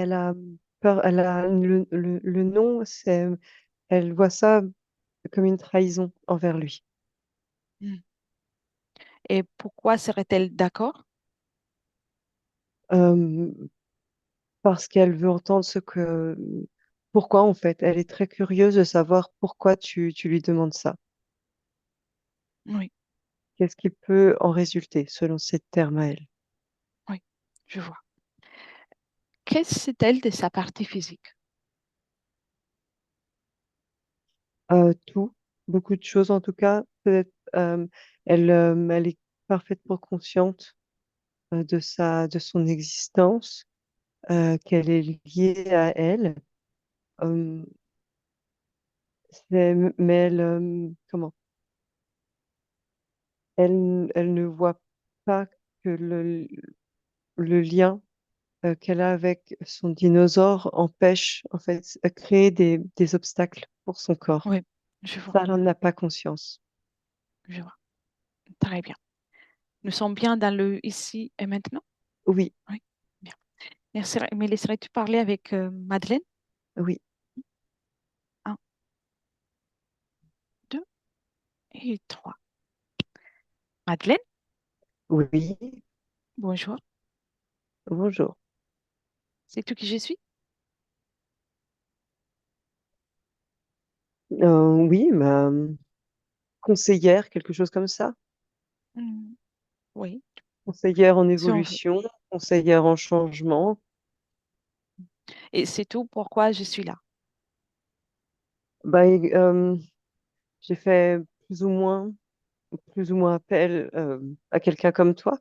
Elle a peur, elle a le non, elle voit ça comme une trahison envers lui. Hmm. Et pourquoi serait-elle d'accord? Euh, Parce qu'elle veut entendre pourquoi en fait. Elle est très curieuse de savoir pourquoi tu lui demandes ça. Oui, Qu'est-ce qui peut en résulter selon ses termes à elle? oui, je vois. Qu'est-ce que c'est-elle de sa partie physique? Tout, beaucoup de choses en tout cas. Peut-être, elle est parfaitement consciente de son existence, qu'elle est liée à elle. Euh, mais comment? Elle ne voit pas que le lien qu'elle a avec son dinosaure empêche, en fait, créer des obstacles pour son corps. Oui, je vois, Ça, elle n'en a pas conscience. je vois. Très bien. Nous sommes bien dans le ici et maintenant? Oui, Oui, bien. Merci. Me laisserais-tu parler avec Madeleine? oui, Un, deux et trois. Madeleine, oui. bonjour. Bonjour. C'est tout qui je suis? Oui, ma conseillère, quelque chose comme ça. Hmm, oui, Conseillère en si on veut. évolution, conseillère en changement. Et c'est tout pourquoi je suis là. Bah, j'ai fait plus ou moins appel à quelqu'un comme toi.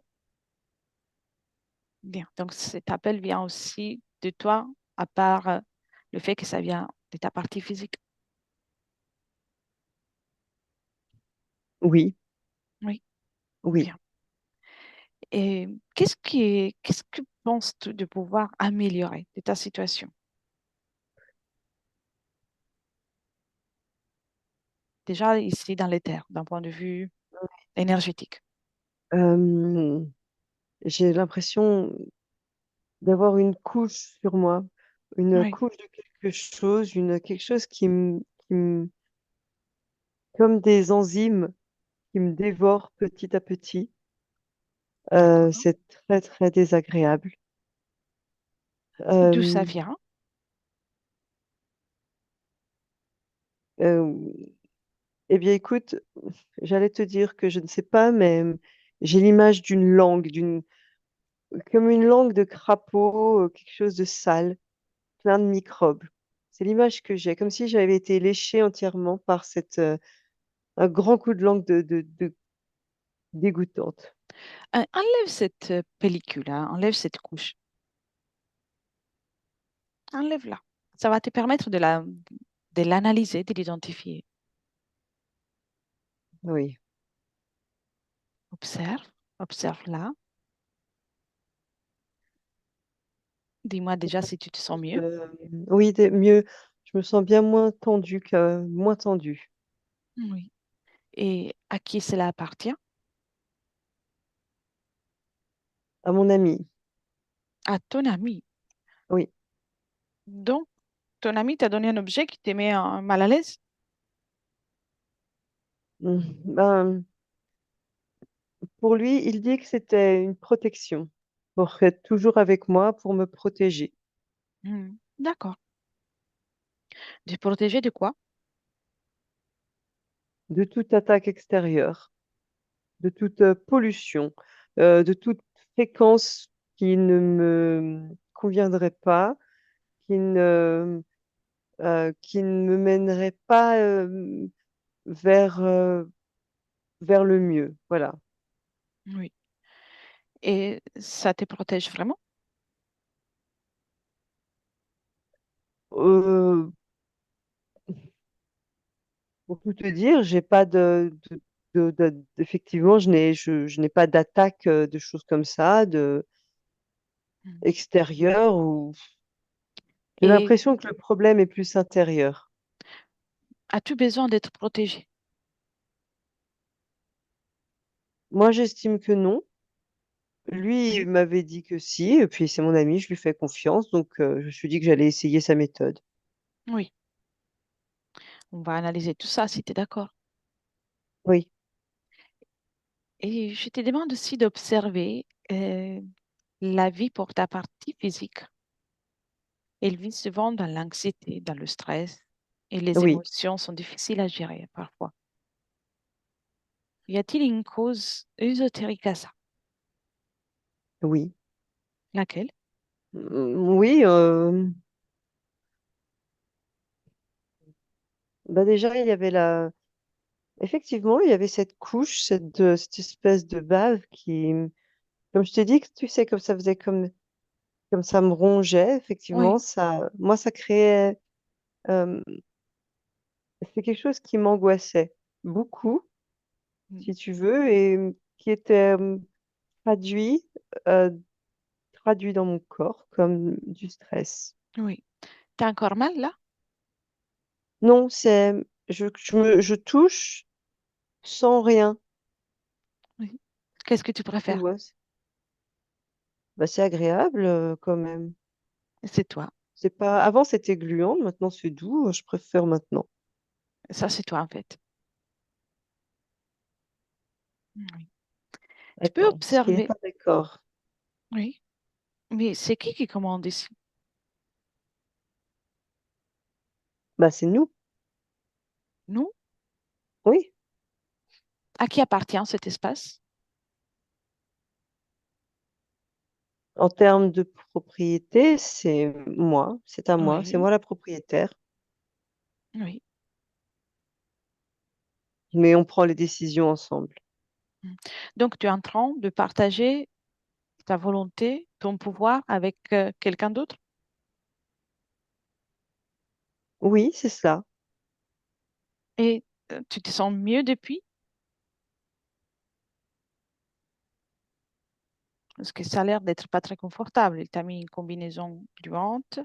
Bien. Donc cet appel vient aussi de toi, à part le fait que ça vient de ta partie physique. Oui, Oui, oui. bien. Et qu'est-ce que penses-tu de pouvoir améliorer de ta situation? Déjà ici dans les terres, d'un point de vue énergétique. Euh, j'ai l'impression d'avoir une couche sur moi, une Oui, couche de quelque chose, quelque chose comme des enzymes qui me dévorent petit à petit. d'accord. C'est très, très désagréable. D'où ça Euh, vient? euh, eh bien, écoute, j'allais te dire que je ne sais pas, mais j'ai l'image d'une langue, comme une langue de crapaud, quelque chose de sale, plein de microbes. C'est l'image que j'ai, comme si j'avais été léchée entièrement par un grand coup de langue dégoûtante. Enlève cette pellicule, hein, enlève cette couche. Enlève-la. Ça va te permettre de l'analyser, de l'identifier. Oui. Observe, observe-la. Dis-moi déjà si tu te sens mieux. Euh, oui, mieux. Je me sens bien moins tendue. Oui. Et à qui cela appartient? À mon ami. À ton ami. Oui. Donc, ton ami t'a donné un objet qui te met mal à l'aise? Ben, pour lui, il dit que c'était une protection pour être toujours avec moi, pour me protéger Hmm, d'accord. De protéger de quoi? de toute attaque extérieure, de toute pollution, de toute fréquence qui ne me conviendrait pas, qui ne me mènerait pas vers, euh, vers le mieux. Voilà. Oui. Et ça te protège vraiment? Euh, pour tout te dire, j'ai pas effectivement, je n'ai pas d'attaque de choses comme ça, Hmm. extérieures ou j'ai Et l'impression que le problème est plus intérieur. as-tu besoin d'être protégé? Moi, j'estime que non. Lui, il Oui, m'avait dit que si, et puis c'est mon ami, je lui fais confiance, donc je me suis dit que j'allais essayer sa méthode. oui. On va analyser tout ça si tu es d'accord. Oui, Et je te demande aussi d'observer la vie pour ta partie physique. Elle vit souvent dans l'anxiété, dans le stress, et les oui, émotions sont difficiles à gérer parfois. Y a-t-il une cause ésotérique à ça? oui. Laquelle? Oui, bah déjà, il y avait effectivement, il y avait cette couche, cette espèce de bave qui, comme je t'ai dit, que tu sais, comme ça faisait comme ça me rongeait, effectivement, Oui, moi, ça créait, euh, c'est quelque chose qui m'angoissait beaucoup, mm, si tu veux, et qui était traduit, euh, traduit dans mon corps comme du stress. oui. T'as encore mal là? Non, je touche sans rien, Oui. Qu'est-ce que tu tu préfères? vois. Bah, c'est agréable quand même. C'est toi. C'est pas, avant c'était gluant, maintenant c'est doux, je préfère maintenant. Ça, c'est toi en fait. Oui. Tu peux Attends, ce qui n'est observer. pas d'accord. Oui. Mais c'est qui commande ici? Bah, c'est nous, Nous? oui. À qui appartient cet espace? En termes de propriété, c'est à moi, c'est Oui. moi la propriétaire. Oui. Mais on prend les décisions ensemble. Mm. Donc, tu es en train de partager ta volonté, ton pouvoir avec quelqu'un d'autre? Oui, c'est cela. Et tu te sens mieux depuis? Parce que ça a l'air d'être pas très confortable. Il t'a mis une combinaison gluante.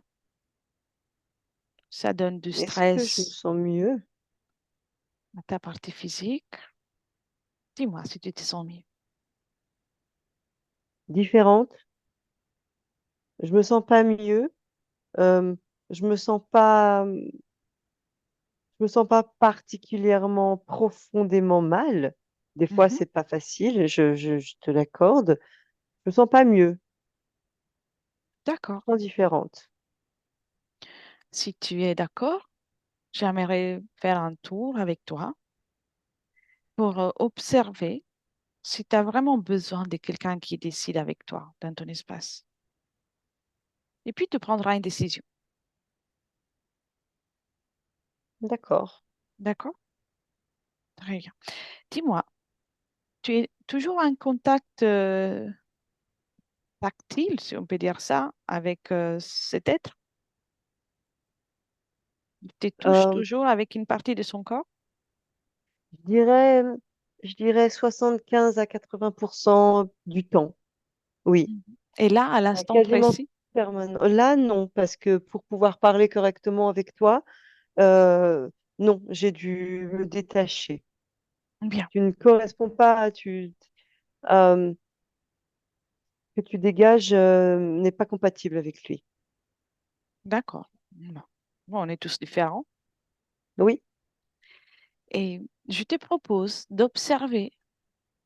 Ça donne du Est-ce que je me stress sens mieux? à ta partie physique. Dis-moi si tu te sens mieux. Différente? Je me sens pas mieux. Euh, je me sens pas, je me sens pas particulièrement profondément mal. Des fois, Mhm. c'est pas facile, je te l'accorde. Je me sens pas mieux. D'accord. Je me sens différente. Si tu es d'accord, j'aimerais faire un tour avec toi pour observer si tu as vraiment besoin de quelqu'un qui décide avec toi dans ton espace. Et puis, tu prendras une décision. D'accord. D'accord? Très bien. Dis-moi, tu es toujours en contact tactile, si on peut dire ça, avec cet être? Tu touches Euh, toujours avec une partie de son corps? je dirais, je dirais 75 à 80% du temps. Oui. Mhm. Et là, à l'instant Quasiment précis? permanent. Là, non, parce que pour pouvoir parler correctement avec toi, euh, non, j'ai dû me détacher. Bien, Tu ne corresponds pas, euh, que tu dégages n'est pas compatible avec lui. d'accord. Bon. Bon, on est tous différents. Oui, Et je te propose d'observer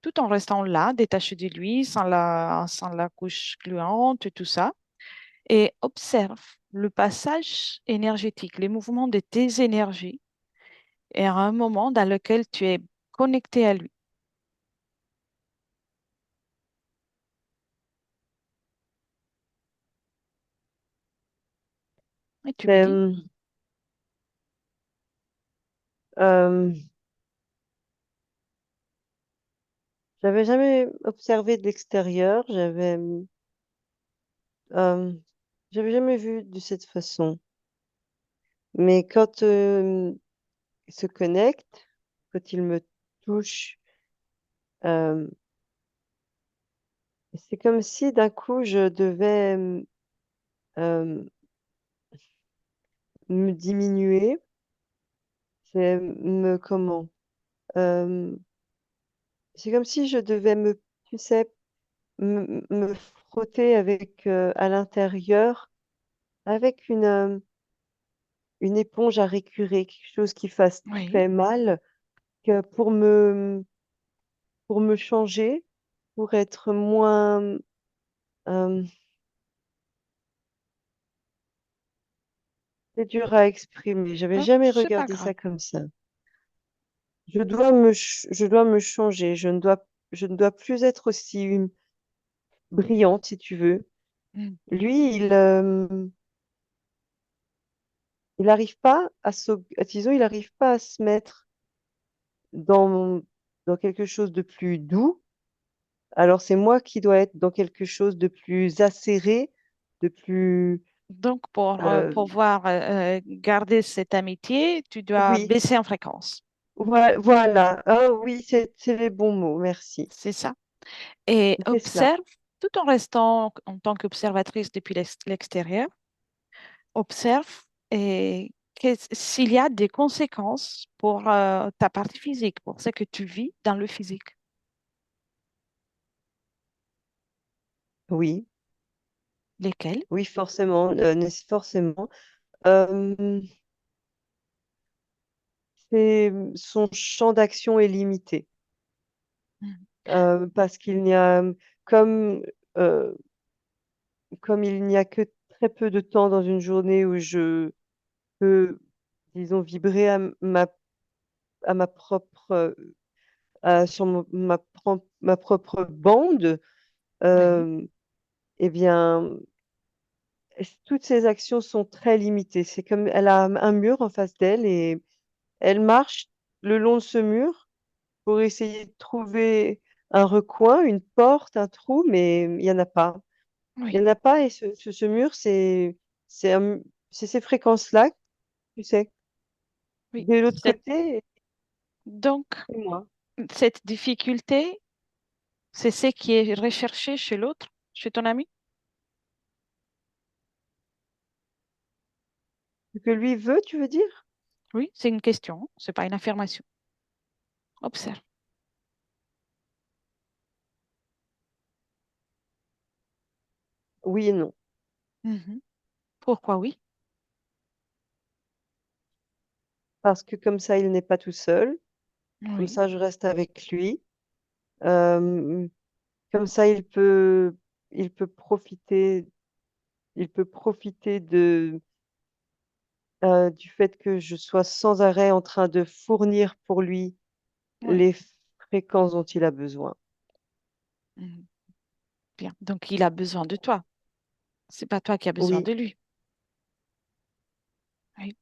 tout en restant là, détaché de lui, sans la couche gluante et tout ça, et observe le passage énergétique, les mouvements de tes énergies, et à un moment dans lequel tu es connecté à lui. Et tu me c'est, dis, euh, j'avais jamais observé de l'extérieur, euh, j'avais jamais vu de cette façon. Mais quand il se connecte, quand il me touche, euh, c'est comme si d'un coup je devais euh, me diminuer. Comment? Euh, c'est comme si je devais tu sais, me frotter avec à l'intérieur avec une éponge à récurer, quelque chose qui fasse Oui. très mal, que pour me changer, pour être moins. euh, c'est dur à exprimer. J'avais Oh, jamais c'est pas regardé grave. ça comme ça. Je dois me changer. Je ne dois plus être aussi brillante, si tu veux. Mm. Lui, il n'arrive pas disons, il n'arrive pas à se mettre dans, dans quelque chose de plus doux. Alors c'est moi qui dois être dans quelque chose de plus acéré, de plus... Donc, pour euh, pouvoir garder cette amitié, tu dois oui, baisser en fréquence. voilà. Ah oui, c'est les bons mots, merci. C'est ça. Et C'est ça. observe, tout en restant en tant qu'observatrice depuis l'extérieur, observe et s'il y a des conséquences pour ta partie physique, pour ce que tu vis dans le physique. Oui, Lesquelles? oui, forcément, forcément. Euh, son champ d'action est limité Mm. parce qu'il n'y a comme euh, comme il n'y a que très peu de temps dans une journée où je peux, disons, vibrer à ma propre sur ma propre bande, Oui, euh, eh bien, toutes ces actions sont très limitées. C'est comme elle a un mur en face d'elle et elle marche le long de ce mur pour essayer de trouver un recoin, une porte, un trou, mais il n'y en a pas. Il oui, n'y en a pas et ce mur, c'est c'est ces fréquences-là, tu sais. oui. De l'autre côté, Donc, c'est moi. cette difficulté, c'est ce qui est recherché chez l'autre, chez ton ami? Ce que lui veut, tu veux dire? Oui, c'est une question, c'est pas une affirmation. Observe. Oui et non. Mhm. Pourquoi oui? Parce que comme ça, il n'est pas tout seul. Comme Oui, ça, je reste avec lui. Euh, Comme ça, il peut il peut profiter du fait que je sois sans arrêt en train de fournir pour lui oui. les fréquences dont il a besoin. Mhm. Bien. Donc, il a besoin de toi. C'est pas toi qui as besoin Oui, de lui. Oui.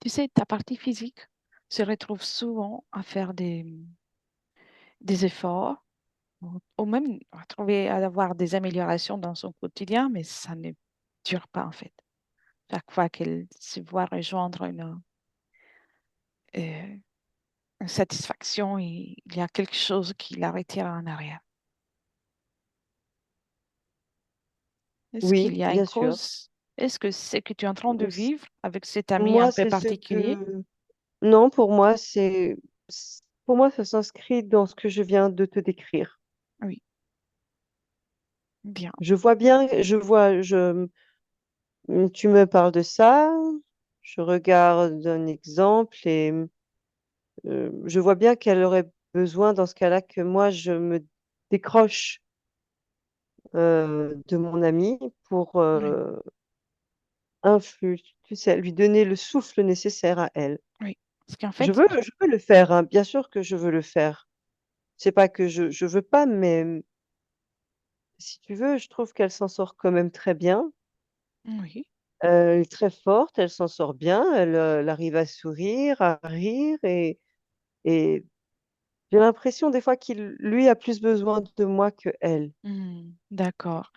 Tu sais, ta partie physique se retrouve souvent à faire des efforts ou même à trouver, à avoir des améliorations dans son quotidien, mais ça ne dure pas en fait. Chaque fois qu'elle se voit rejoindre euh, une satisfaction, il y a quelque chose qui la retire en arrière. Est-ce qu'il oui, y a une bien sûr. cause? Est-ce que c'est que tu es en train de S- vivre avec cet ami un Moi, peu c'est ce particulier? que... Non, pour moi, ça s'inscrit dans ce que je viens de te décrire. Oui, bien. Je vois bien, tu me parles de ça, je regarde un exemple et je vois bien qu'elle aurait besoin dans ce cas-là que moi je me décroche de mon ami pour Oui, tu sais, lui donner le souffle nécessaire à elle. oui. Parce qu'en fait, Je veux le faire, hein, bien sûr que je veux le faire. C'est pas que je veux pas, mais si tu veux, je trouve qu'elle s'en sort quand même très bien. oui. Elle est très forte, elle s'en sort bien, elle arrive à sourire, à rire et j'ai l'impression des fois qu'il, lui, a plus besoin de moi que elle. D'accord.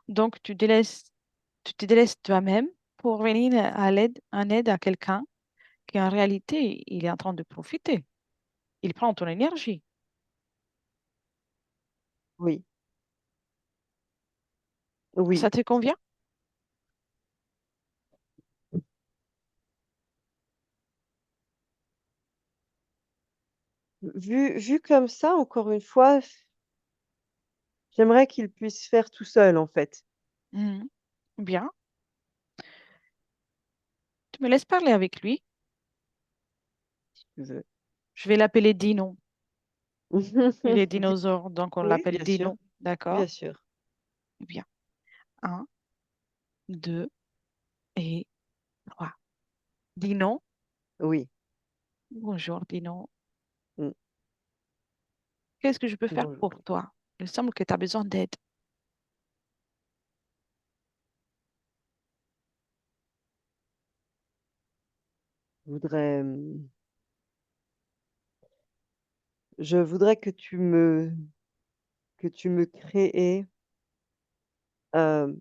Donc, tu te délaisses toi-même pour venir à l'aide, en aide à quelqu'un qui, en réalité, il est en train de profiter. Il prend ton énergie. Oui, oui. Ça te convient? Vu comme ça, encore une fois, J'aimerais qu'il puisse faire tout seul, en fait. Mhm. Bien. Tu me laisses parler avec lui. Je veux. Je vais l'appeler Dino. Il est Dis- dinosaure, donc on Oui, l'appelle bien sûr, Dino. D'accord? bien sûr. Bien. Un, deux et trois. Dino. Oui. Bonjour, Dino. Mm. Qu'est-ce que je peux faire pour Bonjour. toi? Il semble que tu as besoin d'aide. Je je voudrais que tu me crées, euh,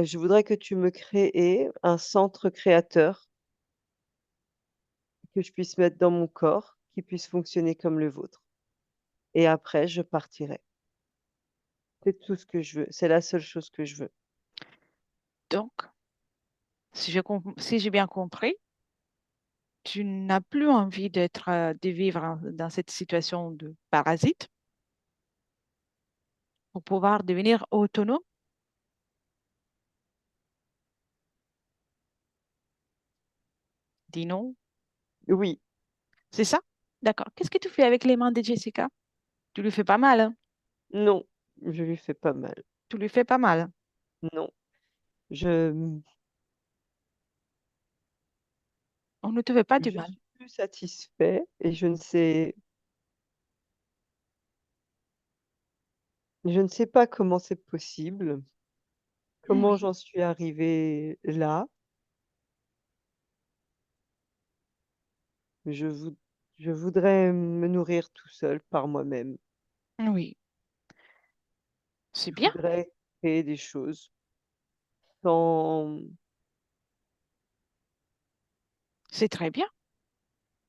je voudrais que tu me crées un centre créateur que je puisse mettre dans mon corps, qui puisse fonctionner comme le vôtre. Et après, je partirai. C'est tout ce que je veux. C'est la seule chose que je veux. Donc, si j'ai bien compris, tu n'as plus envie de vivre dans cette situation de parasite pour pouvoir devenir autonome. Dis non. Oui, C'est ça? D'accord. Qu'est-ce que tu fais avec les mains de Jessica? Tu lui fais pas mal, hein? non, je lui fais pas mal. Tu lui fais pas mal. Non, je, On ne te fait pas du je mal. suis plus satisfait et je ne sais pas comment c'est possible, comment Oui, j'en suis arrivée là. Je vou- je voudrais me nourrir tout seul par moi-même. oui, c'est Je bien. voudrais créer des choses sans, C'est très bien,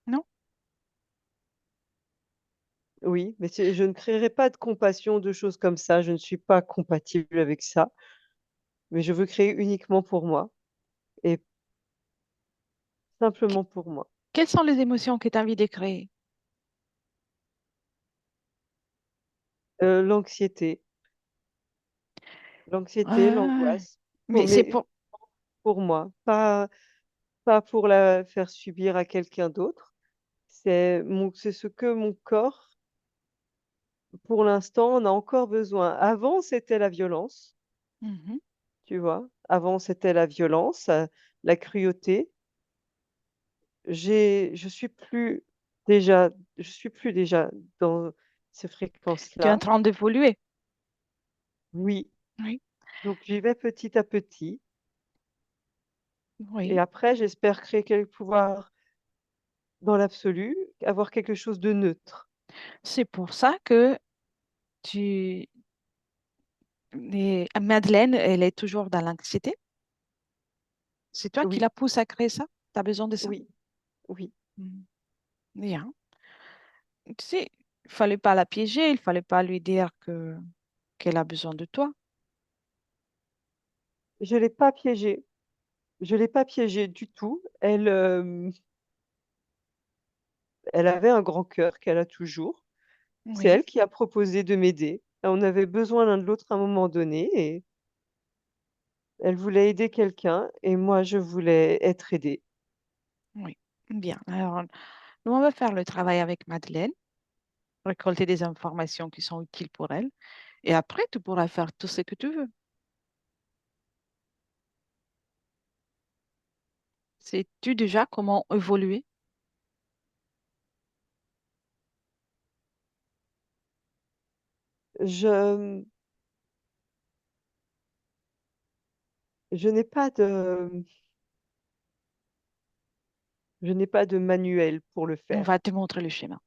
non? oui, mais je ne créerai pas de compassion, de choses comme ça. Je ne suis pas compatible avec ça, mais je veux créer uniquement pour moi et Qu- simplement pour moi. Quelles sont les émotions que tu as envie de créer? L'anxiété, l'anxiété, Ah, l'angoisse, mais c'est mais pour... pour moi, pas pour la faire subir à quelqu'un d'autre. C'est ce que mon corps, pour l'instant, en a encore besoin. Avant, c'était la violence, Mhm. tu vois. Avant, c'était la violence, la cruauté. Je suis plus je suis plus déjà dans ces Tu es en fréquences-là. train d'évoluer. Oui. Oui, Donc, j'y vais petit à petit. Et oui. après, j'espère créer quel pouvoir dans l'absolu, avoir quelque chose de neutre. C'est pour ça que tu... Madeleine, elle est toujours dans l'anxiété. C'est toi qui Oui, la pousse à créer ça? Tu as besoin de ça? oui, oui. Mhm. Bien. Tu sais, il fallait pas la piéger, il fallait pas lui dire que qu'elle a besoin de toi. Je l'ai pas piégée. Je l'ai pas piégée du tout. Elle avait un grand cœur qu'elle a toujours. C'est Oui, elle qui a proposé de m'aider. On avait besoin l'un de l'autre à un moment donné et elle voulait aider quelqu'un et moi je voulais être aidée. oui. Bien. Alors, nous, on va faire le travail avec Madeleine, récolter des informations qui sont utiles pour elle. Et après, tu pourras faire tout ce que tu veux. Sais-tu déjà comment évoluer? Je, je n'ai pas je n'ai pas de manuel pour le On faire. va te montrer le schéma.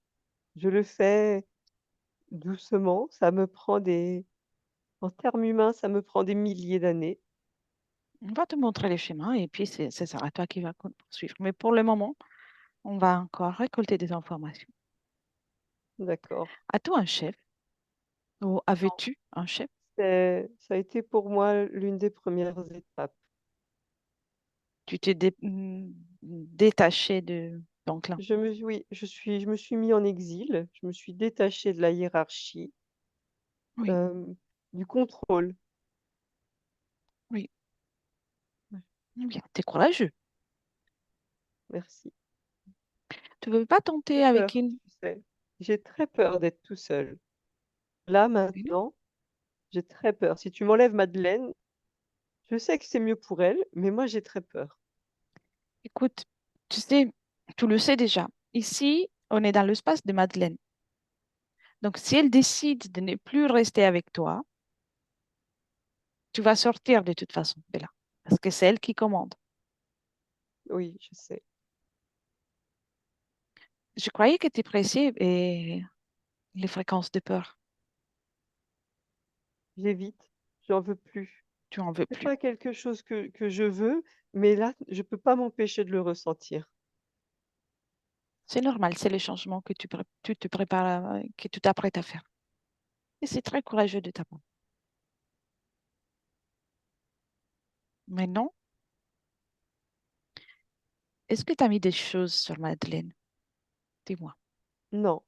Je le fais doucement. En termes humains, ça me prend des milliers d'années. On va te montrer le schéma et puis ce sera toi qui vas poursuivre. Mais pour le moment, on va encore récolter des informations. D'accord. As-tu un chef ou avais-tu un chef? Ça a été pour moi l'une des premières étapes. Tu t'es détaché de ton clan. Oui, je me suis mis en exil. Je me suis détachée de la hiérarchie Oui, euh, du contrôle. oui. Ouais, Bien, t'es courageux. merci. Tu veux pas J'ai tenter avec peur, une... tu sais. J'ai très peur d'être tout seul. Là, Mais non. maintenant, j'ai très peur. Si tu m'enlèves Madeleine, je sais que c'est mieux pour elle, mais moi, j'ai très peur. Écoute, tu sais, tu le sais déjà. Ici, on est dans l'espace de Madeleine. Donc, si elle décide de ne plus rester avec toi, tu vas sortir de toute façon de là. Parce que c'est elle qui commande. Oui, je sais. Je croyais que tu appréciais les fréquences de peur. J'évite. J'en veux plus. Tu en veux C'est plus. pas quelque chose que je veux, mais là, je peux pas m'empêcher de le ressentir. C'est normal, c'est le changement que tu te prépares, que tu t'apprêtes à faire. Et c'est très courageux de ta part. Maintenant, est-ce que tu as mis des choses sur Madeleine? Dis-moi. Non.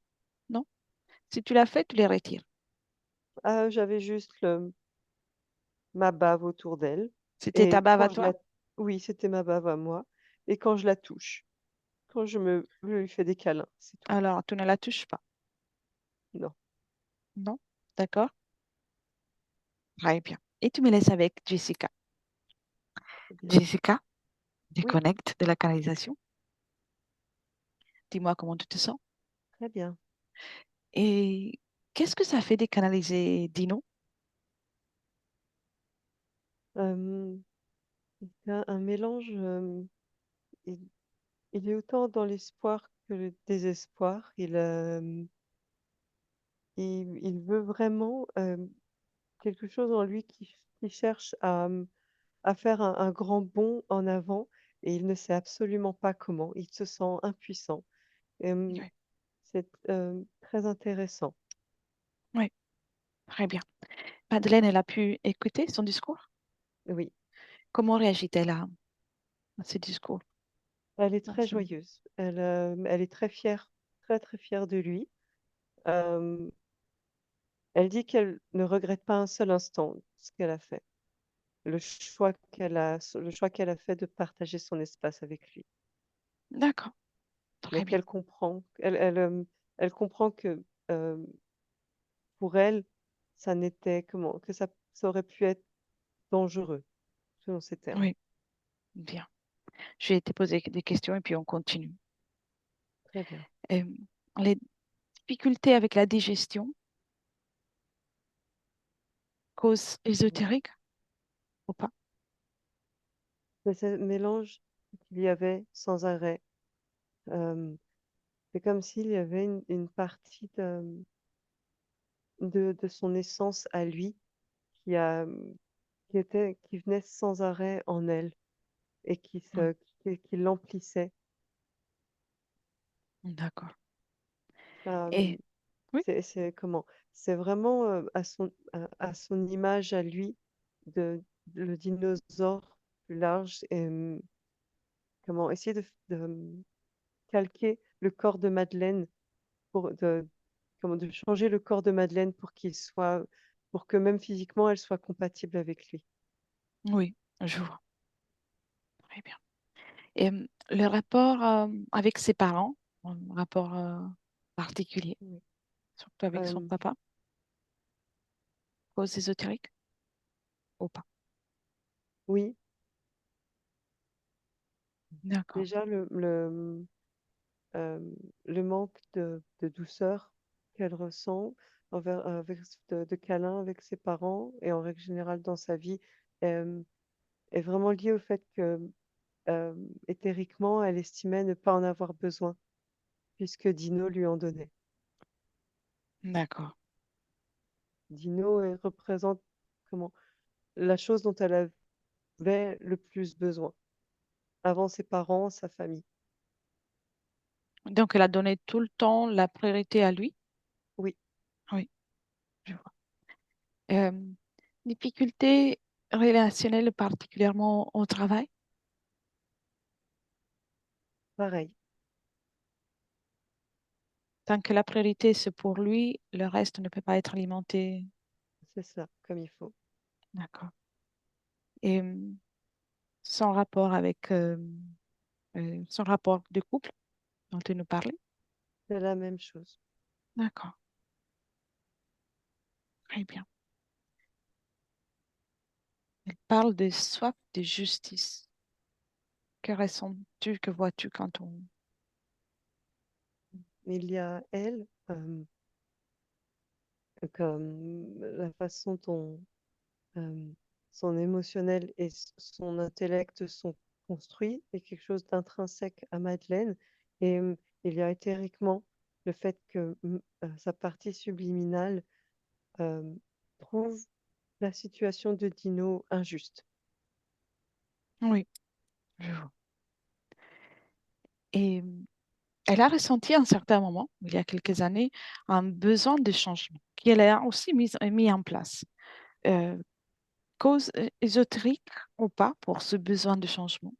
Non? Si tu l'as fait, tu les retires. Ah, j'avais juste ma bave autour d'elle. C'était ta Et bave quand à je toi? la... Oui, c'était ma bave à moi. Et quand je la touche, quand je lui fais des câlins, c'est tout. Alors, tu ne la touches pas. Non. Non? D'accord? Très bien. Et tu me laisses avec Jessica. Très bien. Jessica, Oui, déconnecte de la canalisation. Dis-moi comment tu te sens. très bien. Et qu'est-ce que ça fait de canaliser Dino? Euh, c'est un mélange. Il, il est autant dans l'espoir que le désespoir. Il veut vraiment quelque chose en lui qui cherche à faire un grand bond en avant et il ne sait absolument pas comment. Il se sent impuissant. Euh, Oui, c'est très intéressant. oui, très bien. Madeleine, elle a pu écouter son discours? Oui, Comment réagit-elle à ce discours? elle est à très ce- joyeuse. Elle est très fière, très très fière de lui. Euh, Elle dit qu'elle ne regrette pas un seul instant ce qu'elle a fait, le choix qu'elle a fait de partager son espace avec lui, D'accord, mais très bien. qu'elle comprend, elle comprend que euh, pour elle, ça n'était comment, que ça aurait pu être dangereux, selon ses termes. Oui, bien. Je vais te poser des questions et puis on continue. Très bien. Euh, les difficultés avec la digestion, cause Mhm. ésotérique ou pas? C'est ce mélange qu'il y avait sans arrêt. Euh, c'est comme s'il y avait une partie de son essence à lui qui a, qui venait sans arrêt en elle et Oui, qui l'emplissait. d'accord. Ça, Et oui, c'est comment? C'est vraiment à son image à lui de le dinosaure plus large et comment essayer de calquer le corps de Madeleine comment de changer le corps de Madeleine pour que même physiquement elle soit compatible avec lui. oui, je vois. Très bien. Et le rapport avec ses parents, un rapport particulier, Oui. surtout avec son Euh, papa, cause ésotérique ou pas? oui, D'accord. déjà euh, le manque de douceur qu'elle ressent avec de câlins avec ses parents et en règle générale dans sa vie euh, est vraiment lié au fait que euh, éthériquement, elle estimait ne pas en avoir besoin puisque Dino lui en donnait. Dino représente comment la chose dont elle avait le plus besoin avant ses parents, sa famille. Donc, elle a donné tout le temps la priorité à lui? Oui, Oui, je vois. Euh, difficultés relationnelles particulièrement au travail? pareil. Tant que la priorité c'est pour lui, le reste ne peut pas être alimenté. c'est ça, comme il faut. D'accord. Et son rapport avec son rapport de couple dont tu nous parlais? C'est la même chose. D'accord. Très bien. Elle parle de soif de justice. Que ressens-tu, que vois-tu quand on... Il y a elle, comme la façon dont euh, son émotionnel et son intellect sont construits est quelque chose d'intrinsèque à Madeleine. Et il y a éthériquement le fait que sa partie subliminale euh, trouve la situation de Dino injuste. Oui, je vois. Et elle a ressenti à un certain moment, il y a quelques années, un besoin de changement qu'elle a aussi mis en place. Euh, Cause ésotérique ou pas pour ce besoin de changement?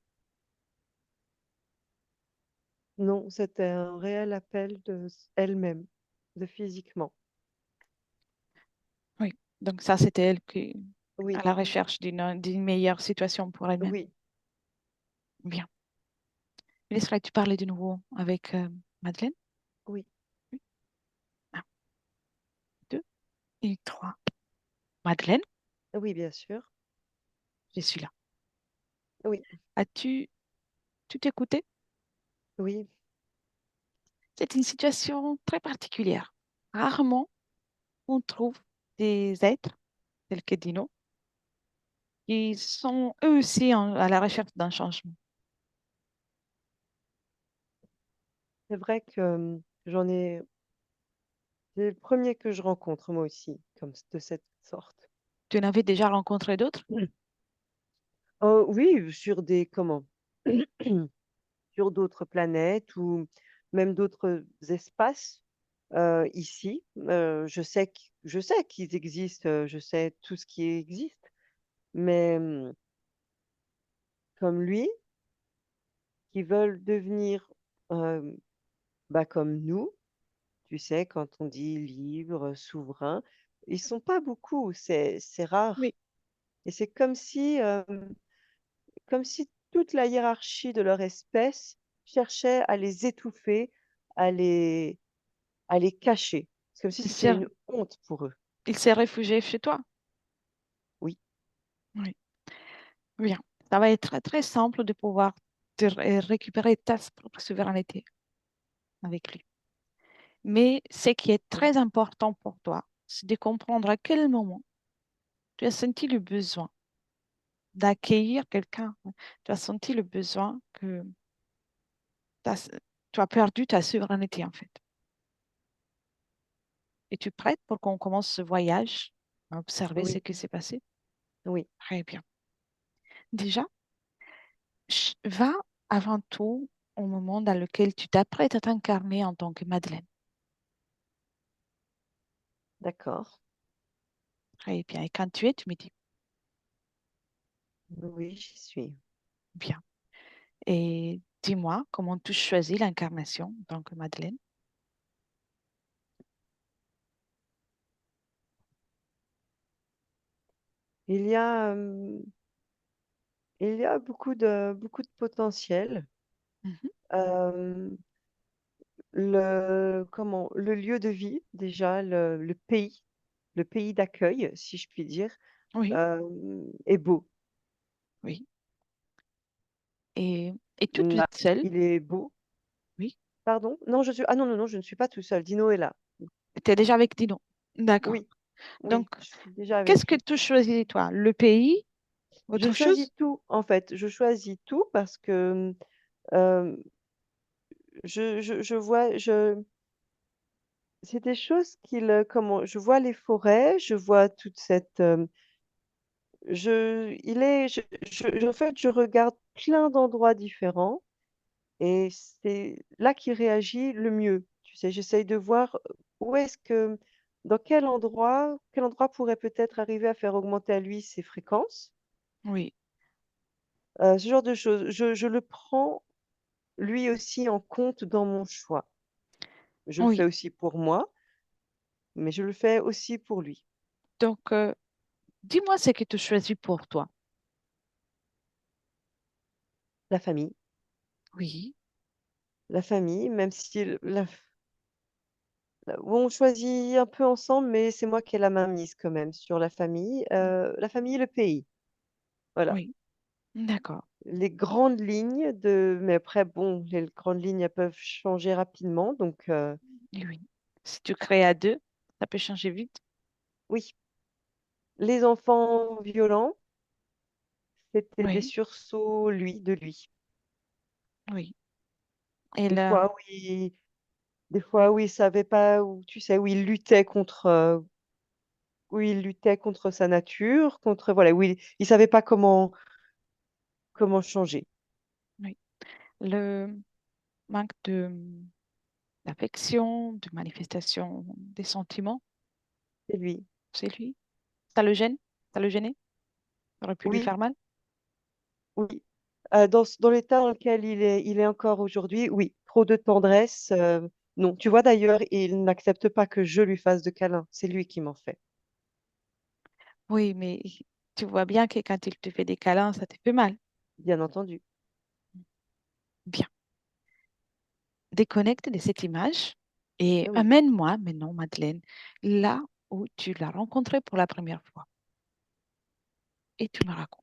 Non, c'était un réel appel de elle-même, de physiquement. Oui. Donc ça, c'était elle qui, à Oui, la recherche d'une meilleure situation pour elle-même. oui, Bien. Laisserais-tu parler de nouveau avec Madeleine? oui, Oui. Un, deux et trois. Madeleine, oui, bien sûr. je suis là. Oui, As-tu tout écouté? oui. C'est une situation très particulière. Rarement on trouve des êtres tels que Dino qui sont eux aussi à la recherche d'un changement. C'est vrai que j'en ai. C'est le premier que je rencontre moi aussi, comme de cette sorte. Tu en avais déjà rencontré d'autres? Mm. Oh, oui, sur des comment? Sur d'autres planètes ou même d'autres espaces ici. Je sais qu'ils existent, je sais tout ce qui existe, mais comme lui, qui veulent devenir euh, bah, comme nous, tu sais, quand on dit libre, souverain, ils sont pas beaucoup, c'est Oui, rare. Et c'est comme si toute la hiérarchie de leur espèce cherchait à les étouffer, à les, à les cacher. C'est comme si il c'était s'est une honte pour eux. il s'est réfugié chez toi. Oui, Oui, bien. Ça va être très, très simple de pouvoir récupérer ta propre souveraineté avec lui. Mais ce qui est oui, très important pour toi, c'est de comprendre à quel moment tu as senti le besoin d'accueillir quelqu'un. Tu as senti le besoin que tu as perdu ta souveraineté, en fait. Es-tu prête pour qu'on commence ce voyage à observer ce oui, qui s'est passé? oui. Très bien. Déjà, va avant tout au moment dans lequel tu t'apprêtes à t'incarner en tant que Madeleine. D'accord. Très bien. Et quand tu es, tu me dis Oui, j'y suis. bien. Et dis-moi comment tu choisis l'incarnation en tant que Madeleine. Il y a, il y a beaucoup de potentiel. Mhm. Euh, le lieu de vie, déjà, le pays d'accueil, si je puis dire, Oui, est beau. oui. Et toute Là, seule, il est beau. oui. Pardon? Non, ah non, non, non, je ne suis pas tout seul. Dino est là. Tu es déjà avec Dino. D'accord. Oui, Donc, oui, je suis déjà qu'est-ce avec que lui. tu choisis, toi? Le pays? Je Autre choisis chose? tout, en fait. Je choisis tout parce que euh, je vois, c'est des choses comment, je vois les forêts, je vois toute cette, en fait, je regarde plein d'endroits différents et c'est là qu'il réagit le mieux. Tu sais, j'essaye de voir où est-ce que, dans quel endroit pourrait peut-être arriver à faire augmenter à lui ses fréquences, Oui, ce genre de choses. Je le prends lui aussi en compte dans mon choix. Je le oui, fais aussi pour moi, mais je le fais aussi pour lui. Donc, dis-moi ce que tu choisis pour toi. La famille. Oui, La famille, même si on choisit un peu ensemble, mais c'est moi qui ai la main mise quand même sur la famille et le pays. Voilà. oui, d'accord. Les grandes lignes mais après, bon, les grandes lignes, elles peuvent changer rapidement. Donc, Oui. Si tu crées à deux, ça peut changer vite. oui, les enfants violents, c'était des Oui, sursauts, de lui. oui. Et Des là, fois, oui, des fois, oui, il savait pas où, tu sais, où il luttait contre sa nature, voilà, il savait pas comment changer. oui. Le manque d'affection, de manifestation des sentiments, C'est lui. c'est lui. Ça le gêne? Ça le gênait? Ça aurait pu lui Oui, faire mal? oui. Dans l'état dans lequel il est encore aujourd'hui, oui, trop de tendresse. Non, tu vois d'ailleurs, il n'accepte pas que je lui fasse de câlins. C'est lui qui m'en fait, Oui, mais tu vois bien que quand il te fait des câlins, ça te fait mal. bien entendu. Bien. Déconnecte de cette image et Ah oui, amène-moi maintenant, Madeleine, là où tu l'as rencontré pour la première fois. Et tu me racontes.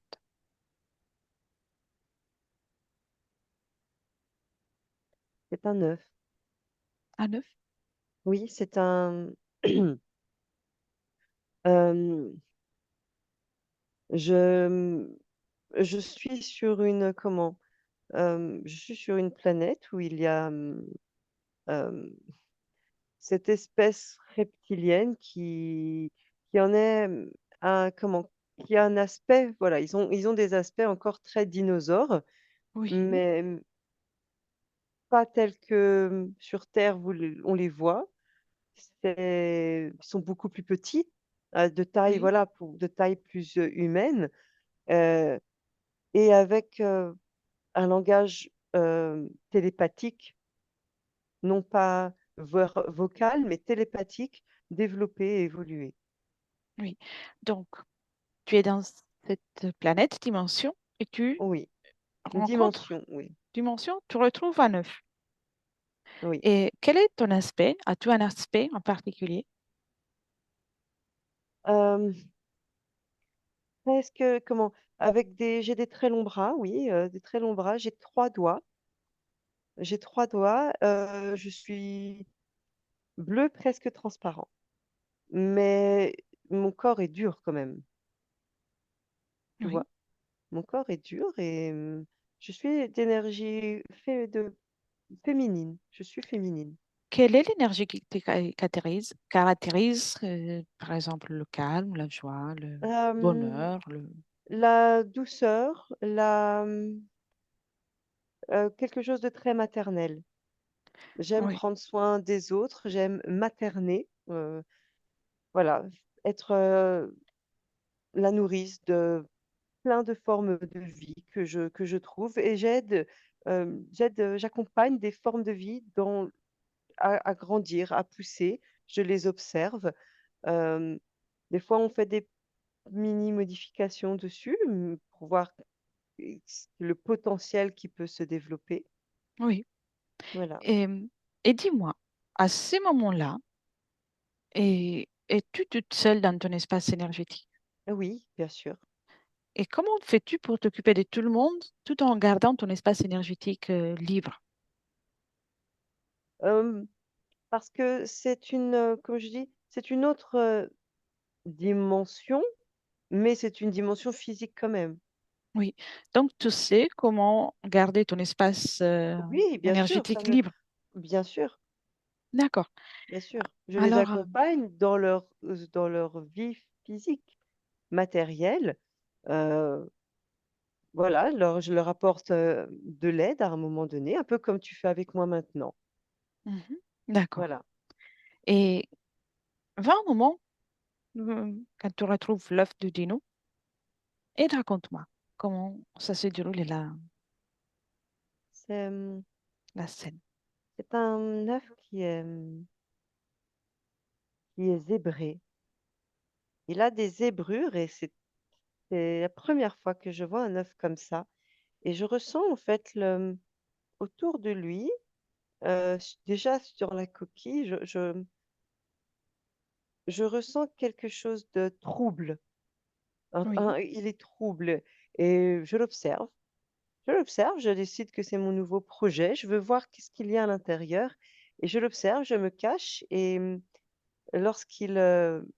c'est un œuf. À neuf? Oui, c'est un. Euh, je, je suis sur je suis sur une planète où il y a euh, cette espèce reptilienne qui en est un, qui a un aspect, voilà, ils ont des aspects encore très dinosaures, Oui, mais pas tels que sur Terre, on les voit. Ils sont beaucoup plus petits, de taille, oui, voilà, de taille plus humaine, euh, et avec un langage télépathique, non pas vocal, mais télépathique, développé et évolué. oui. Donc, tu es dans cette planète, dimension, et tu Oui, une rencontres dimension, oui, dimension, tu retrouves à neuf. oui. Et quel est ton aspect? As-tu un aspect en particulier? Euh, Presque, j'ai des très longs bras, oui, des très longs bras. J'ai 3 doigts. J'ai 3 doigts. Je suis bleu presque transparent, mais mon corps est dur quand même. Tu Oui. vois, mon corps est dur et je suis d'énergie féminine. Je suis féminine. Quelle est l'énergie qui te caractérise, par exemple, le calme, la joie, le Euh, bonheur, le... la douceur, quelque chose de très maternel. J'aime Oui, prendre soin des autres, j'aime materner, voilà, être la nourrice de plein de formes de vie que je trouve et j'accompagne des formes de vie à grandir, à pousser. Je les observe. Euh, des fois, on fait des mini modifications dessus pour voir le potentiel qui peut se développer. oui. Voilà. Et, et dis-moi, à ces moments-là, es-tu toute seule dans ton espace énergétique? Oui, bien sûr. Et comment fais-tu pour t'occuper de tout le monde tout en gardant ton espace énergétique libre? Euh, Parce que comme je dis, c'est une autre dimension, mais c'est une dimension physique quand même. Oui. Donc, tu sais comment garder ton espace Oui, bien sûr, énergétique libre. bien sûr, D'accord. bien sûr. Je les Alors, accompagne dans leur vie physique, matérielle. Euh, voilà, je leur apporte de l'aide à un moment donné, un peu comme tu fais avec moi maintenant. mhm, d'accord. Voilà. Et va un moment, quand tu retrouves l'œuf de Dino, et raconte-moi comment ça se déroule C'est la scène. c'est un œuf qui est zébré. Il a des zébrures et c'est la première fois que je vois un œuf comme ça. Et je ressens en fait autour de lui, déjà sur la coquille, je ressens quelque chose de trouble. Oui, Il est trouble et je l'observe. Je l'observe, je décide que c'est mon nouveau projet. Je veux voir qu'est-ce qu'il y a à l'intérieur. Et je l'observe, je me cache. Et lorsqu'il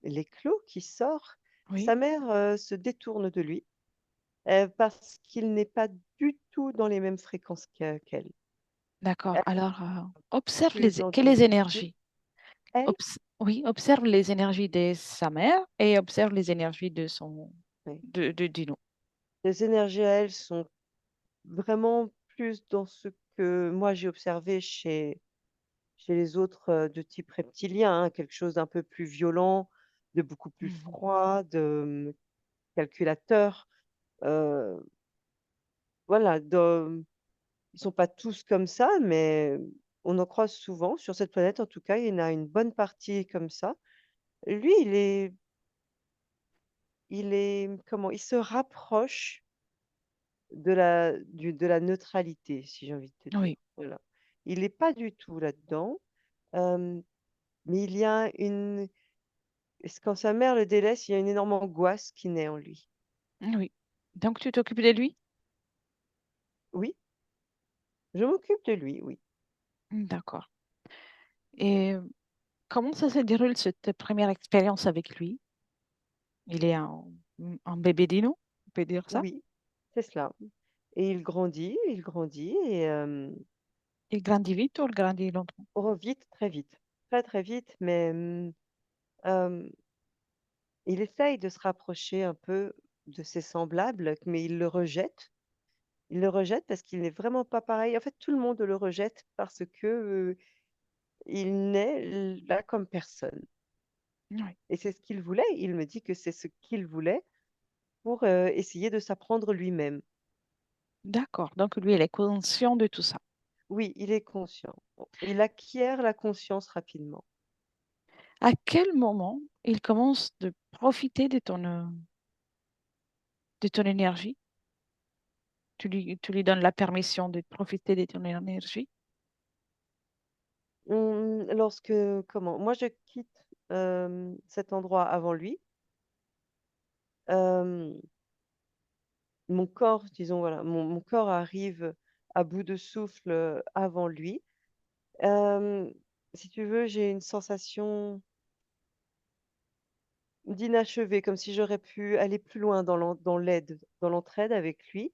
l'éclot qui sort, oui, sa mère se détourne de lui parce qu'il n'est pas du tout dans les mêmes fréquences qu'elle. d'accord. Elle Alors, observe est dans que du les négatif. énergies. Elle, Oui, observe les énergies de sa mère et observe les énergies oui. de Dino. Les énergies à elle sont vraiment plus dans ce que moi j'ai observé chez les autres de type reptilien, hein, quelque chose d'un peu plus violent, de beaucoup plus Mhm. froid, calculateur. euh, voilà, ils sont pas tous comme ça, mais on en croise souvent. Sur cette planète, en tout cas, il y en a une bonne partie comme ça. Lui, comment, il se rapproche de la neutralité, si j'ai envie de te dire. Oui, Voilà. Il n'est pas du tout là-dedans, euh, mais il y a quand sa mère le délaisse, il y a une énorme angoisse qui naît en lui. oui. Donc, tu t'occupes de lui? Oui, je m'occupe de lui, oui. D'accord. Et comment ça se déroule cette première expérience avec lui? Il est un bébé dino, on peut dire ça? Oui, c'est cela. Et il grandit et Il grandit vite ou il grandit longtemps? oh, vite, très vite. Très, très vite, mais euh, il essaye de se rapprocher un peu de ses semblables, mais il le rejette. Il le rejette parce qu'il n'est vraiment pas pareil. En fait, tout le monde le rejette parce que il n'est là comme personne. Oui. Et c'est ce qu'il voulait. Il me dit que c'est ce qu'il voulait pour essayer de s'apprendre lui-même. D'accord. Donc, lui, il est conscient de tout ça. Oui, il est conscient. Il acquiert la conscience rapidement. À quel moment il commence de profiter de ton énergie? Tu lui donnes la permission de profiter de ton énergie? Lorsque, comment, moi je quitte cet endroit avant lui. euh, Mon corps, disons, voilà, mon corps arrive à bout de souffle avant lui. Euh, Si tu veux, j'ai une sensation d'inachevé, comme si j'aurais pu aller plus loin dans l'aide, dans l'entraide avec lui.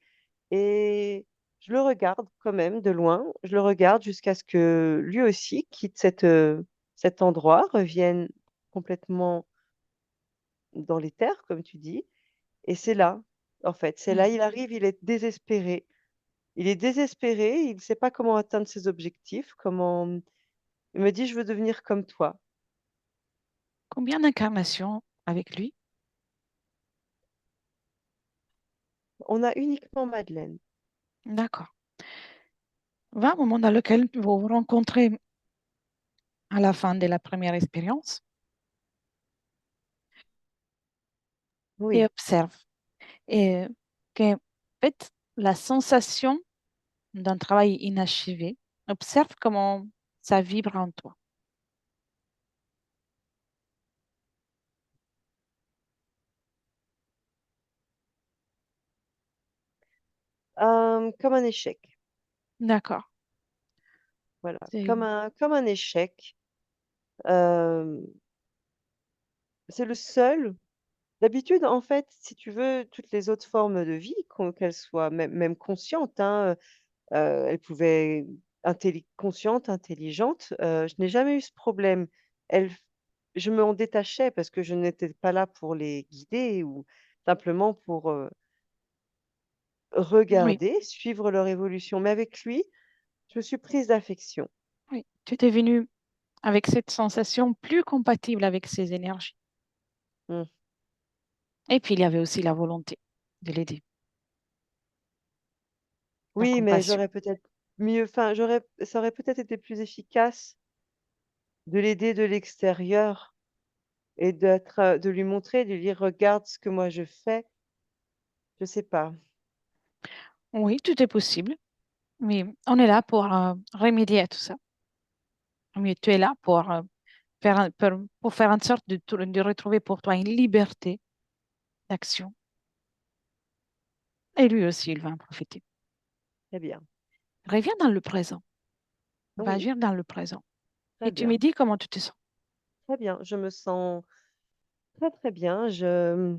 Et je le regarde quand même de loin. Je le regarde jusqu'à ce que lui aussi quitte cet endroit, revienne complètement dans les terres, comme tu dis. Et c'est là, en fait, c'est là, Mhm. il arrive, il est désespéré. Il est désespéré, il ne sait pas comment atteindre ses objectifs, comment... Il me dit, je veux devenir comme toi. Combien d'incarnations avec lui? On a uniquement Madeleine. D'accord. Va un moment dans lequel vous vous rencontrez à la fin de la première expérience et Oui. observe. Et que, en fait, la sensation d'un travail inachevé, observe comment ça vibre en toi. Comme un échec. D'accord. Voilà. C'est Comme un échec. Euh, c'est le seul. D'habitude, en fait, si tu veux, toutes les autres formes de vie, qu'elles soient même conscientes, hein, elles pouvaient conscientes, intelligentes, je n'ai jamais eu ce problème. Elles, je m'en détachais parce que je n'étais pas là pour les guider ou simplement pour oui, regarder, suivre leur évolution. Mais avec lui, je me suis prise d'affection. oui. Tu es venu avec cette sensation plus compatible avec ses énergies. Mm. Et puis il y avait aussi la volonté de l'aider, la Oui, mais compassion. j'aurais peut-être ça aurait peut-être été plus efficace de l'aider de l'extérieur et de lui montrer, de lui dire, regarde ce que moi je fais. Je sais pas. Oui, tout est possible, mais on est là pour remédier à tout ça. Mais tu es là pour pour faire en sorte de retrouver pour toi une liberté d'action. Et lui aussi, il va en profiter. Très bien. Reviens dans le présent. On va Oui, agir dans le présent. très Et tu me bien. dis comment tu te sens. Très bien. Je me sens très, très bien. Je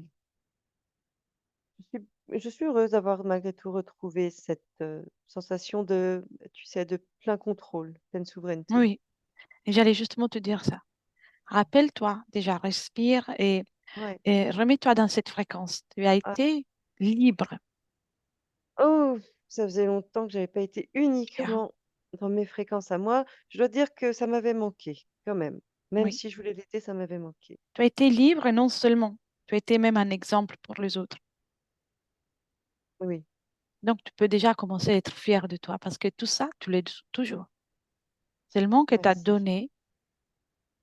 suis heureuse d'avoir malgré tout retrouvé cette sensation de, tu sais, de plein contrôle, pleine souveraineté. Oui, et j'allais justement te dire ça. Rappelle-toi, déjà, respire Ouais. et remets-toi dans cette fréquence. Tu as Ah, été libre. oh, ça faisait longtemps que j'avais pas été Bien. uniquement dans mes fréquences à moi. Je dois dire que ça m'avait manqué, quand même. Même Oui. si je voulais l'été, ça m'avait manqué. Tu as été libre et non seulement, tu as été même un exemple pour les autres. Oui, Donc, tu peux déjà commencer à être fier de toi parce que tout ça, tu l'es toujours. Seulement que tu as merci. donné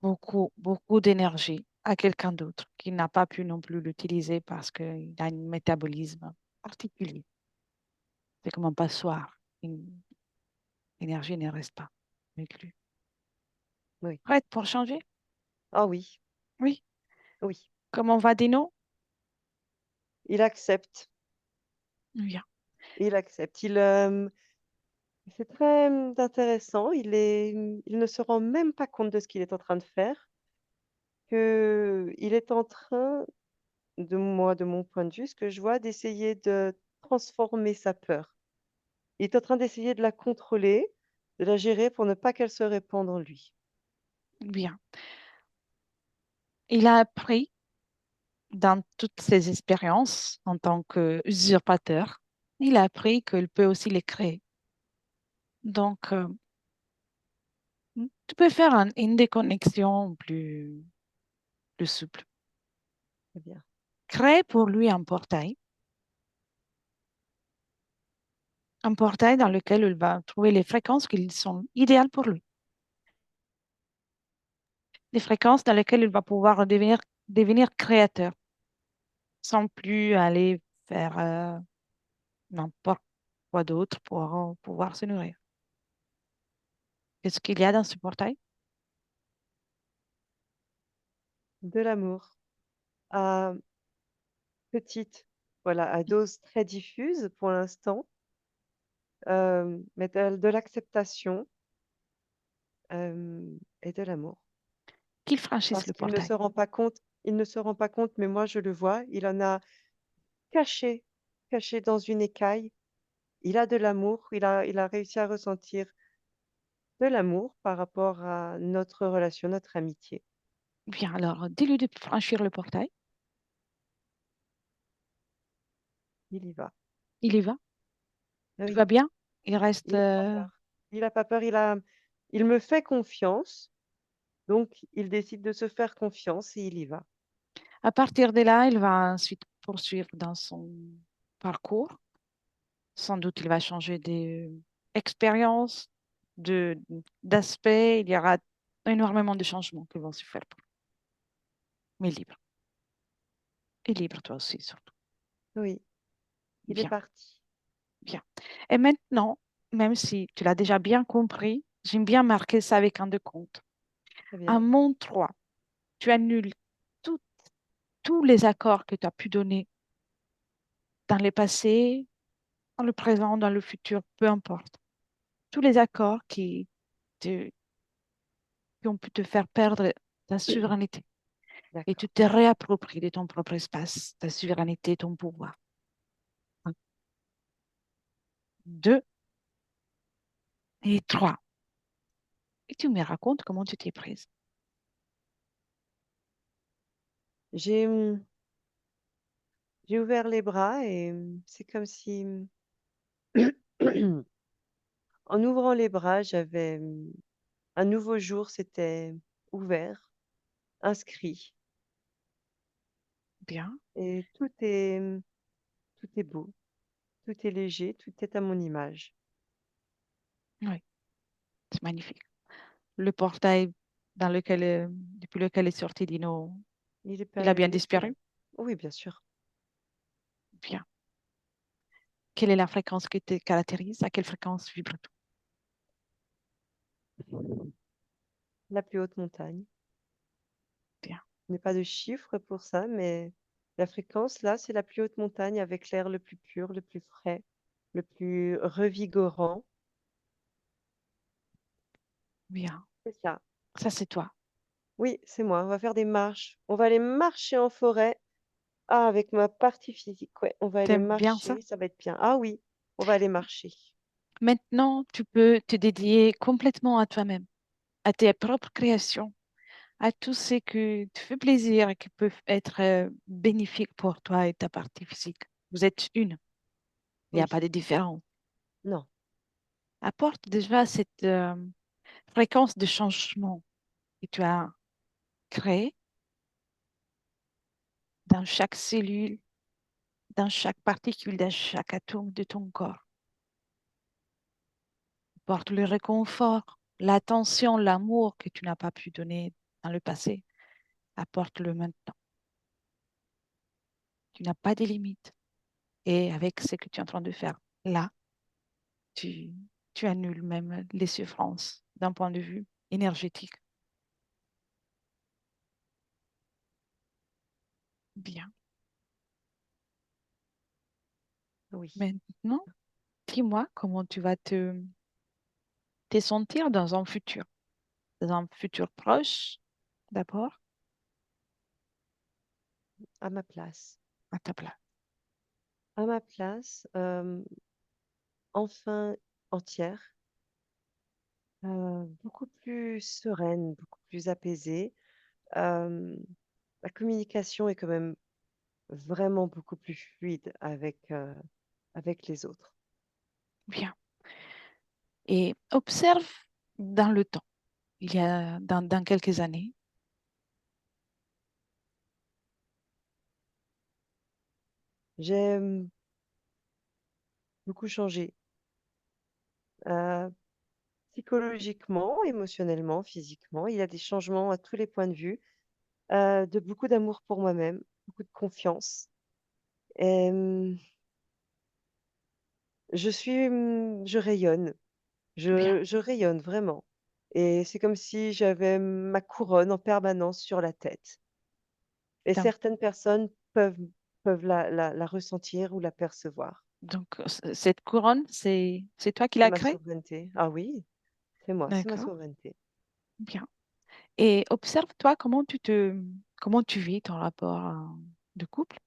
beaucoup, beaucoup d'énergie à quelqu'un d'autre qui n'a pas pu non plus l'utiliser parce qu'il a un métabolisme particulier. C'est comme un passoire. Une énergie ne reste pas avec lui. Oui. Prête pour changer? Ah oui, Oui. oui. Comment va Dino? Il accepte. Bien. Il accepte. C'est très intéressant. Il ne se rend même pas compte de ce qu'il est en train de faire, que il est en train, de mon point de vue, ce que je vois, d'essayer de transformer sa peur. Il est en train d'essayer de la contrôler, de la gérer pour ne pas qu'elle se répande en lui. Bien. Il a appris dans toutes ses expériences en tant qu'usurpateur, il a appris qu'il peut aussi les créer. Donc, tu peux faire une déconnexion plus souple. Très bien. Crée pour lui un portail dans lequel il va trouver les fréquences qui sont idéales pour lui, les fréquences dans lesquelles il va pouvoir devenir créateur, sans plus aller faire n'importe quoi d'autre pour pouvoir se nourrir. Qu'est-ce qu'il y a dans ce portail? De l'amour à petite, voilà, à dose très diffuse pour l'instant, mais de l'acceptation et de l'amour. Qu'il franchisse Parce le qu'il ne portail. se rend pas compte, il ne se rend pas compte, mais moi je le vois, il en a caché, caché dans une écaille. Il a de l'amour, il a réussi à ressentir de l'amour par rapport à notre relation, notre amitié. Bien, alors, dis-lui de franchir le portail. Il y va. Il y va. Ah Tout oui, va bien. Il reste il n'a pas peur. Il n'a pas peur, il me fait confiance, donc il décide de se faire confiance et il y va. à partir de là, il va ensuite poursuivre dans son parcours. Sans doute, il va changer d'expérience, de, d'aspect. Il y aura énormément de changements qui vont se faire. Mais libre. Et libre, toi aussi, surtout. Oui, il est Bien, parti. bien. Et maintenant, même si tu l'as déjà bien compris, j'aime bien marquer ça avec un décompte. Très À bien. mon 3, tu annules tout- tous les accords que tu as pu donner dans le passé, dans le présent, dans le futur, peu importe. Tous les accords qui ont pu te faire perdre ta souveraineté. Et tu D'accord. te réappropries de ton propre espace, ta souveraineté, ton pouvoir. Un, deux et trois. Et tu me racontes comment tu t'es prise. J'ai j'ai ouvert les bras et c'est comme si, en ouvrant les bras, j'avais un nouveau jour s'était ouvert, inscrit, Bien, et tout est beau, tout est léger, tout est à mon image. oui, c'est magnifique. Le portail depuis lequel est sorti Dino, Il est Il a pas, bien il est plus là. disparu? Oui, bien sûr. Bien. Quelle est la fréquence qui te caractérise? À quelle fréquence vibre-t-on? La plus haute montagne. Bien. Je n'ai pas de chiffre pour ça, mais la fréquence, là, c'est la plus haute montagne avec l'air le plus pur, le plus frais, le plus revigorant. Bien. C'est ça. Ça, c'est toi. Oui, c'est moi. On va faire des marches. On va aller marcher en forêt. Ah, avec ma partie physique, ouais. On va aller T'aimes bien ça? marcher. Ça va être bien. Ah oui, on va aller marcher. Maintenant, tu peux te dédier complètement à toi-même, à tes propres créations, à tout ce que te fait plaisir et qui peut être bénéfique pour toi et ta partie physique. Vous êtes une. Il n'y a Oui. pas de différence. Non. Apporte déjà cette fréquence de changement que tu as créée dans chaque cellule, dans chaque particule, dans chaque atome de ton corps. Apporte le réconfort, l'attention, l'amour que tu n'as pas pu donner dans le passé. Apporte-le maintenant. Tu n'as pas de limites. Et avec ce que tu es en train de faire là, tu, tu annules même les souffrances d'un point de vue énergétique. Bien. Oui. Maintenant, dis-moi comment tu vas te sentir dans un futur proche, d'abord, À ma place. à ta place. À ma place, enfin entière, beaucoup plus sereine, beaucoup plus apaisée. Euh, la communication est quand même vraiment beaucoup plus fluide avec les autres. Bien. Et observe dans le temps, il y a dans quelques années, J'ai beaucoup changé, euh, psychologiquement, émotionnellement, physiquement. Il y a des changements à tous les points de vue, de beaucoup d'amour pour moi-même, beaucoup de confiance. Et, je rayonne, bien. je rayonne vraiment. Et c'est comme si j'avais ma couronne en permanence sur la tête. Et Donc, certaines personnes peuvent la ressentir ou la percevoir. cette couronne, c'est toi qui C'est l'as ma créée? souveraineté. Ah oui, c'est moi, c'est ma D'accord. souveraineté. Bien. Et observe-toi comment tu vis ton rapport de couple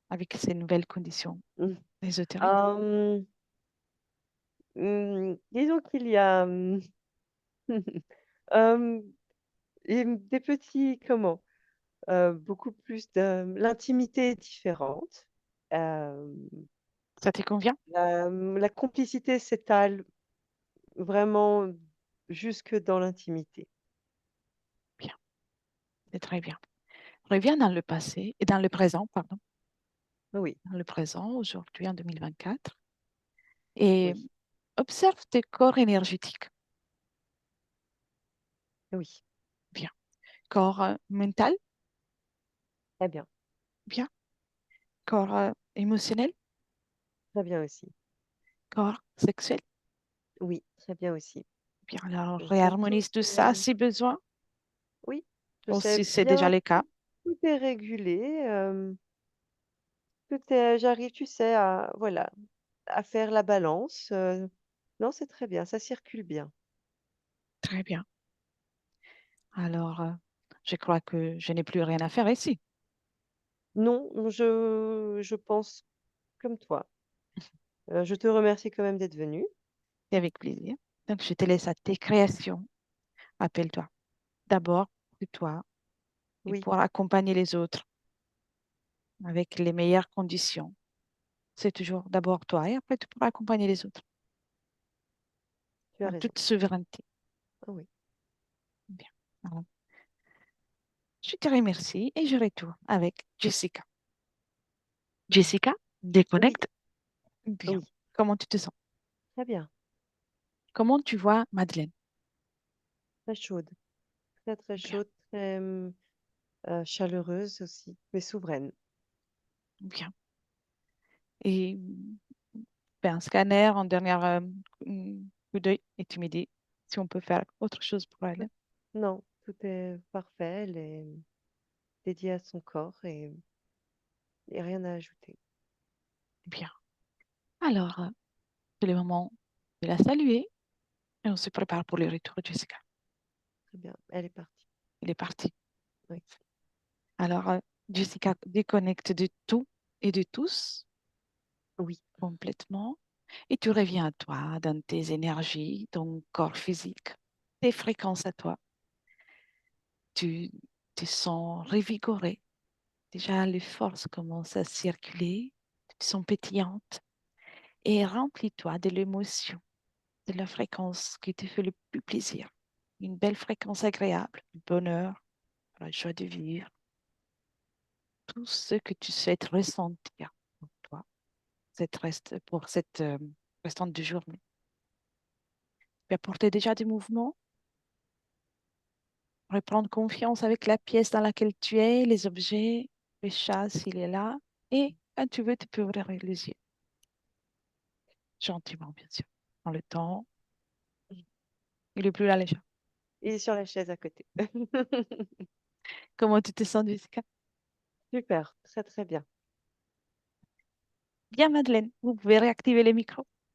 avec ces nouvelles conditions Mm. ésotériques. Euh, disons qu'il y a euh, des petits, comment, beaucoup plus de... L'intimité est différente. Euh, Ça te convient? la complicité s'étale vraiment jusque dans l'intimité. Bien, c'est très bien. Reviens dans le passé et dans le présent, pardon, Oui, dans le présent, aujourd'hui en 2024, et oui, observe tes corps énergétiques. oui, Bien. Corps mental, très bien, bien. Corps émotionnel, très bien aussi. corps sexuel, Oui, très bien aussi. bien. Alors, Je sais tout, réharmonise tout ça si besoin, oui, je ou sais si c'est déjà bien, le cas. tout est régulé, j'arrive, tu sais, voilà, à faire la balance. Non, c'est très bien, ça circule bien. Très bien. Alors, je crois que je n'ai plus rien à faire ici. Non, je pense comme toi. Je te remercie quand même d'être venu. C'est avec plaisir. Donc, je te laisse à tes créations. Rappelle-toi, d'abord, c'est toi, et Oui, pour accompagner les autres avec les meilleures conditions. C'est toujours d'abord toi, et après, tu pourras accompagner les autres tu as en raison. toute souveraineté. Ah oui, Bien. Alors, je te remercie et je retourne avec Jessica. Jessica, oui, déconnecte. Bien. oui, Comment tu te sens? très bien. Comment tu vois Madeleine? Très chaude, très très Bien. chaude, très, chaleureuse aussi, mais souveraine. Bien. Et fais un scanner en dernière coup d'œil et tu me dis si on peut faire autre chose pour elle. Non, tout est parfait. Elle est dédiée à son corps et rien à ajouter. Bien. Alors, c'est le moment de la saluer et on se prépare pour le retour de Jessica. Très bien. Elle est partie. Il est parti. Oui. Alors, Jessica déconnecte de tout et de tous Oui. complètement et tu reviens à toi, dans tes énergies, ton corps physique, tes fréquences à toi. Tu te sens revigoré. Déjà, les forces commencent à circuler, tu te sens pétillante et remplis-toi de l'émotion, de la fréquence qui te fait le plus plaisir. Une belle fréquence agréable, du bonheur, la joie de vivre, tout ce que tu souhaites ressentir en toi pour cette restante de journée. Tu apporter déjà des mouvements, reprendre confiance avec la pièce dans laquelle tu es, les objets, le chat s'il est là, et quand tu veux, tu peux ouvrir les yeux, gentiment bien sûr, dans le temps. Il est plus là, les gens. Il est sur la chaise à côté. Comment tu te sens, Jessica? Super, très très bien. Bien, Madeleine, vous pouvez réactiver les micros.